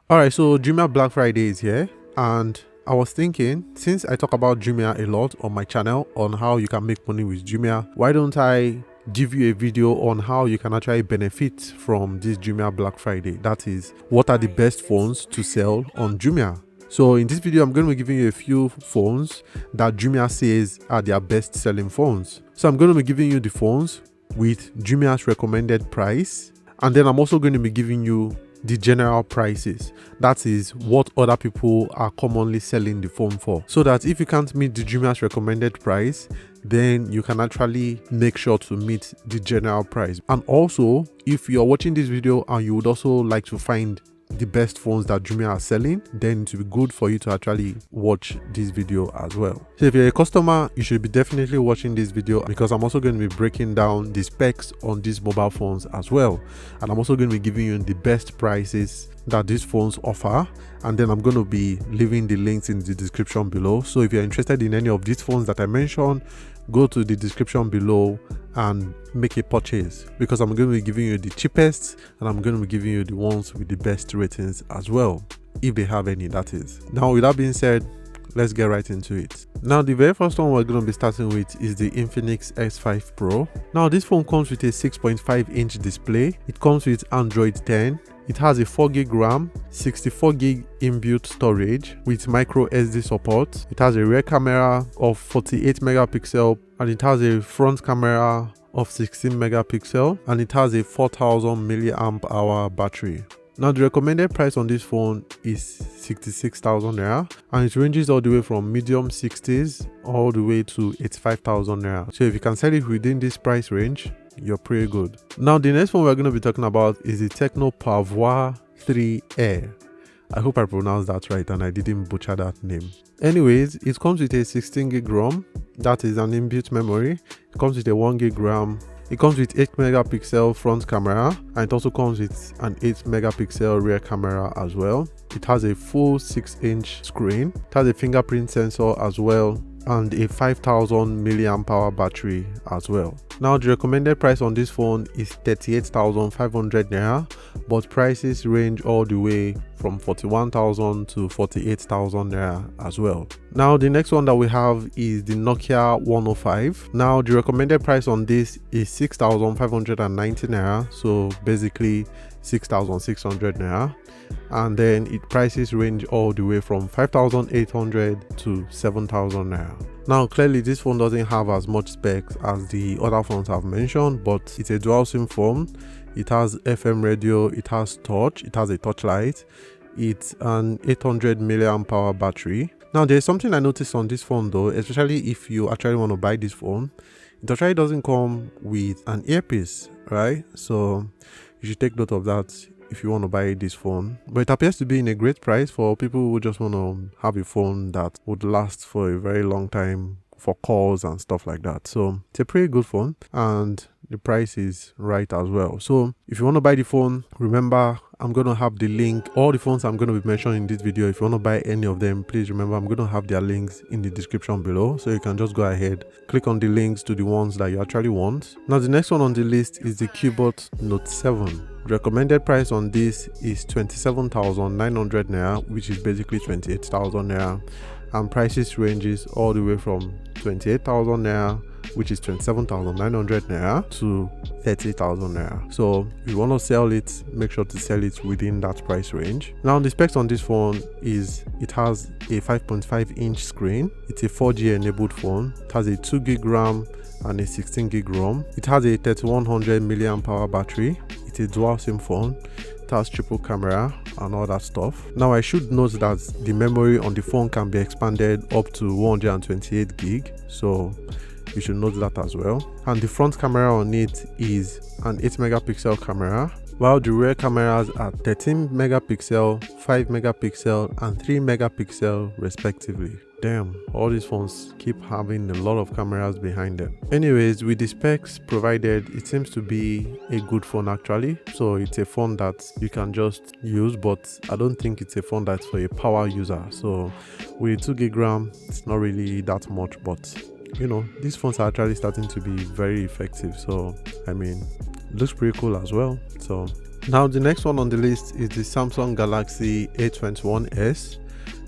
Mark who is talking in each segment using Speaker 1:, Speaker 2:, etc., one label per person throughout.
Speaker 1: Alright, so Jumia Black Friday is here, and I was thinking, since I talk about Jumia a lot on my channel on how you can make money with Jumia, why don't I give you a video on how you can actually benefit from this Jumia Black Friday? That is, what are the best phones to sell on Jumia? So in this video, I'm going to be giving you a few phones that Jumia says are their best selling phones. So I'm going to be giving you the phones with Jumia's recommended price, and then I'm also going to be giving you the general prices, that is what other people are commonly selling the phone for, so that if you can't meet the Jumia's recommended price, then you can actually make sure to meet the general price. And also, if you're watching this video and you would also like to find the best phones that Jumia are selling, then it will be good for you to actually watch this video as well. So if you're a customer, you should be definitely watching this video, because I'm also going to be breaking down the specs on these mobile phones as well, and I'm also going to be giving you the best prices that these phones offer, and then I'm going to be leaving the links in the description below. So if you're interested in any of these phones that I mentioned, go to the description below and make a purchase, because I'm going to be giving you the cheapest, and I'm going to be giving you the ones with the best ratings as well, if they have any, that is. Now, with that being said, let's get right into it. Now, the very first one we're going to be starting with is the Infinix S5 Pro. Now, this phone comes with a 6.5-inch display. It comes with Android 10. It has a 4GB RAM, 64GB inbuilt storage with micro SD support. It has a rear camera of 48 megapixel, and it has a front camera of 16 megapixel, and it has a 4000 milliamp hour battery. Now, the recommended price on this phone is 66,000 naira, and it ranges all the way from medium 60s all the way to 85,000 naira. So if you can sell it within this price range, you're pretty good. Now, the next one we're going to be talking about is the Tecno Pouvoir 3 Air. I hope I pronounced that right and I didn't butcher that name. Anyways, it comes with a 16GB ROM, that is an inbuilt memory. It comes with a 1GB RAM. It comes with 8 megapixel front camera, and it also comes with an 8 megapixel rear camera as well. It has a full 6-inch screen. It has a fingerprint sensor as well, and a 5000 milliamp hour battery as well. Now, the recommended price on this phone is 38,500 naira, but prices range all the way from 41,000 to 48,000 naira as well. Now, the next one that we have is the Nokia 105. Now, the recommended price on this is 6,590 naira, so basically 6,600 naira, and then it prices range all the way from 5,800 to 7,000 naira. Now, clearly this phone doesn't have as much specs as the other phones I've mentioned, but it's a dual SIM phone. It has FM radio, it has touch, it has a touch light, it's an 800 milliamp hour battery. Now, there's something I noticed on this phone though, especially if you actually want to buy this phone, it actually doesn't come with an earpiece, right? So you should take note of that if you want to buy this phone. But it appears to be in a great price for people who just want to have a phone that would last for a very long time for calls and stuff like that. So it's a pretty good phone, and the price is right as well. So if you want to buy the phone, remember, I'm going to have the link. All the phones I'm going to be mentioning in this video, if you want to buy any of them, please remember I'm going to have their links in the description below, so you can just go ahead, click on the links to the ones that you actually want. Now, the next one on the list is the Cubot Note 7. The recommended price on this is 27,900 naira, which is basically 28,000 naira, and prices ranges all the way from 28,000 naira, which is 27,900 naira, to 30,000 naira. So if you want to sell it, make sure to sell it within that price range. Now, the specs on this phone is it has a 5.5-inch screen. It's a 4G enabled phone. It has a 2GB RAM and a 16GB ROM. It has a 3100 milliamp hour battery. It's a dual SIM phone. It has triple camera and all that stuff. Now, I should note that the memory on the phone can be expanded up to 128GB, so you should note that as well. And the front camera on it is an 8 megapixel camera, while the rear cameras are 13 megapixel, 5 megapixel, and 3 megapixel respectively. Damn, all these phones keep having a lot of cameras behind them. Anyways, with the specs provided, it seems to be a good phone actually. So it's a phone that you can just use, but I don't think it's a phone that's for a power user. So with 2GB RAM, it's not really that much, but you know, these phones are actually starting to be very effective. So I mean, it looks pretty cool as well. So Now the next one on the list is the Samsung Galaxy A21s.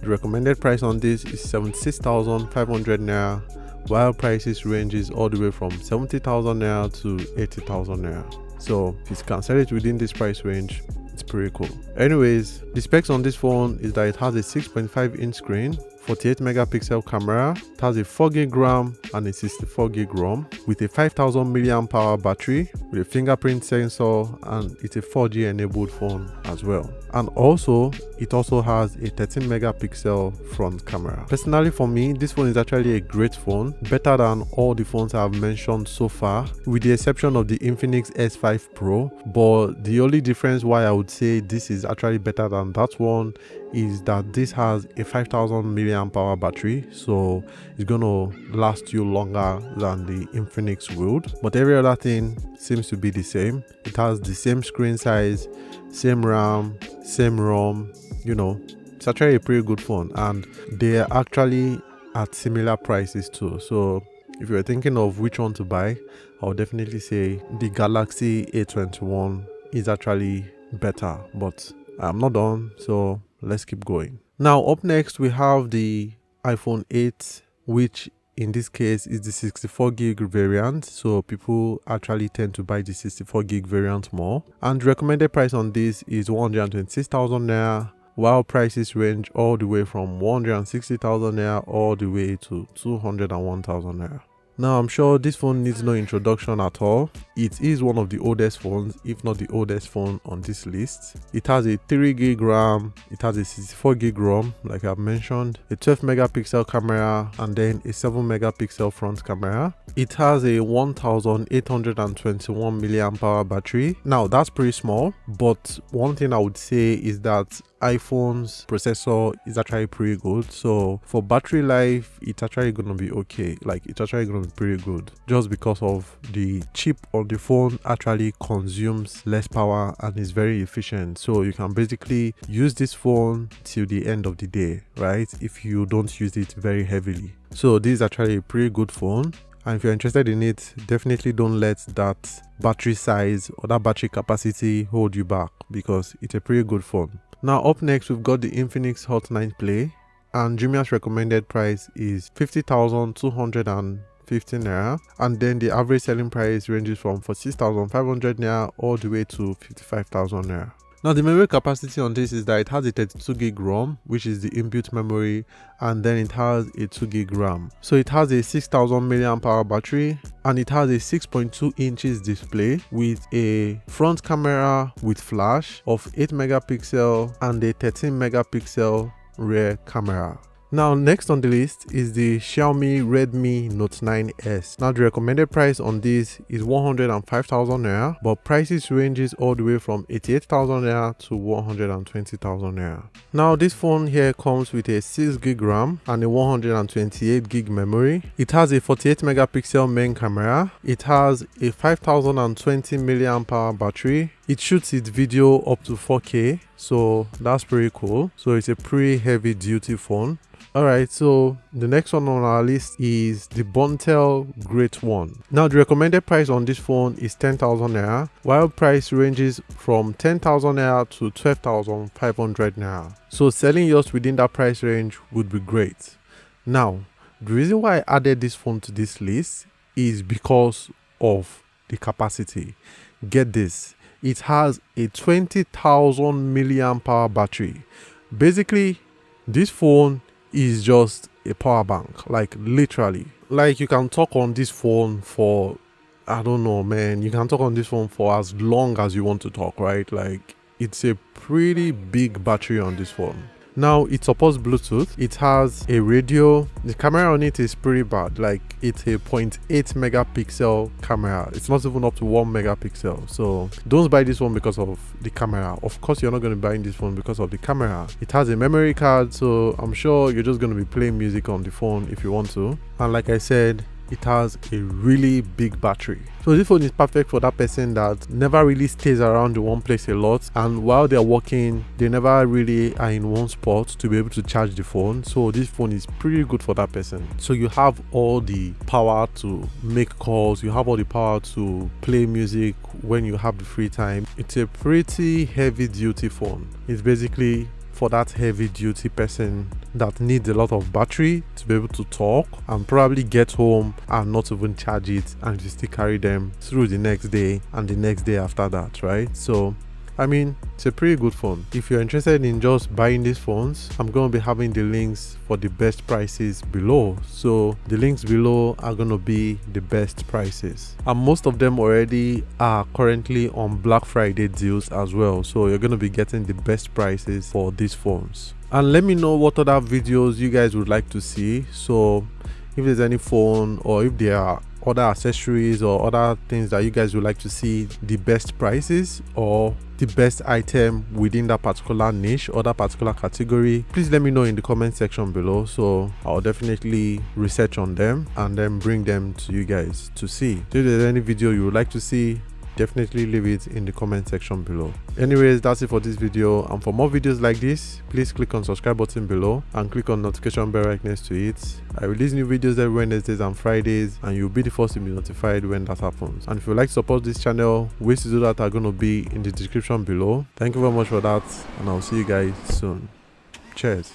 Speaker 1: The recommended price on this is 76,500 naira, while prices ranges all the way from 70,000 naira to 80,000 naira. So if you can sell it within this price range, it's pretty cool. Anyways, the specs on this phone is that it has a 6.5-inch screen, 48 megapixel camera, it has a 4GB RAM and a 64GB ROM with a 5000 milliamp hour battery with a fingerprint sensor, and it's a 4G enabled phone as well. And also it also has a 13 megapixel front camera. Personally for me, this phone is actually a great phone, better than all the phones I've mentioned so far, with the exception of the Infinix S5 Pro. But the only difference why I would say this is actually better than that one is that this has a 5000 milliamp hour battery, so it's gonna last you longer than the Infinix would. But every other thing seems to be the same. It has the same screen size, same RAM, same ROM. You know, it's actually a pretty good phone, and they are actually at similar prices too. So if you're thinking of which one to buy, I'll definitely say the Galaxy A21 is actually better. But I'm not done, so let's keep going. Now up next we have the iPhone 8, which in this case is the 64GB variant, so people actually tend to buy the 64GB variant more. And the recommended price on this is 126,000 naira, while prices range all the way from 160,000 naira all the way to 201,000 naira. Now I'm sure this phone needs no introduction at all. It is one of the oldest phones, if not the oldest phone on this list. It has a 3GB RAM, it has a 64GB ROM like I've mentioned, a 12 megapixel camera, and then a 7 megapixel front camera. It has a 1821 milliamp hour battery. Now that's pretty small, but one thing I would say is that iPhone's processor is actually pretty good, so for battery life it's actually gonna be okay. Like, it's actually gonna be pretty good, just because of the chip on the phone actually consumes less power and is very efficient. So you can basically use this phone till the end of the day, right, if you don't use it very heavily. So this is actually a pretty good phone, and if you're interested in it, definitely don't let that battery size or that battery capacity hold you back, because it's a pretty good phone. Now up next we've got the Infinix Hot 9 Play, and Jumia's recommended price is 50,250 naira, and then the average selling price ranges from 46,500 naira all the way to 55,000 naira. Now the memory capacity on this is that it has a 32GB ROM, which is the inbuilt memory, and then it has a 2GB RAM. So it has a 6000 milliamp hour battery, and it has a 6.2 inches display with a front camera with flash of 8 megapixel and a 13 megapixel rear camera. Now next on the list is the Xiaomi Redmi Note 9s. Now the recommended price on this is 105,000 naira, but prices ranges all the way from 88,000 naira to 120,000 naira. Now this phone here comes with a 6GB RAM and a 128GB memory. It has a 48 megapixel main camera. It has a 5020 milliamp hour battery. It shoots its video up to 4K, so that's pretty cool. So it's a pretty heavy duty phone. Alright, so the next one on our list is the Bontel Great one. Now the recommended price on this phone is 10,000 naira, while price ranges from 10,000 naira to 12,500 naira. So selling yours within that price range would be great. Now the reason why I added this phone to this list is because of the capacity. Get this, it has a 20,000 milliamp hour battery. Basically this phone is just a power bank, like literally. Like, you can talk on this phone for, I don't know, man, you can talk on this phone for as long as you want to talk, right? Like, it's a pretty big battery on this phone. Now it supports Bluetooth, it has a radio. The camera on it is pretty bad, like it's a 0.8 megapixel camera. It's not even up to 1 megapixel. So don't buy this one because of the camera. Of course you're not going to buy this phone because of the camera. It has a memory card, so I'm sure you're just going to be playing music on the phone if you want to. And like I said, it has a really big battery. So this phone is perfect for that person that never really stays around the one place a lot, and while they're working they never really are in one spot to be able to charge the phone. So this phone is pretty good for that person. So you have all the power to make calls, you have all the power to play music when you have the free time. It's a pretty heavy duty phone. It's basically for that heavy duty person that needs a lot of battery to be able to talk and probably get home and not even charge it, and you still carry them through the next day and the next day after that, right? So I mean, it's a pretty good phone. If you're interested in just buying these phones, I'm going to be having the links for the best prices below. So the links below are going to be the best prices, and most of them already are currently on Black Friday deals as well. So you're going to be getting the best prices for these phones. And let me know what other videos you guys would like to see. So if there's any phone, or if there are other accessories or other things that you guys would like to see the best prices or the best item within that particular niche or that particular category, please let me know in the comment section below. So I'll definitely research on them and then bring them to you guys to see. So if there's any video you would like to see, definitely leave it in the comment section below. Anyways, that's it for this video, and for more videos like this, please click on subscribe button below and click on notification bell right next to it. I release new videos every Wednesdays and Fridays, and you'll be the first to be notified when that happens. And if you'd like to support this channel, ways to do that are going to be in the description below. Thank you very much for that, and I'll see you guys soon. Cheers.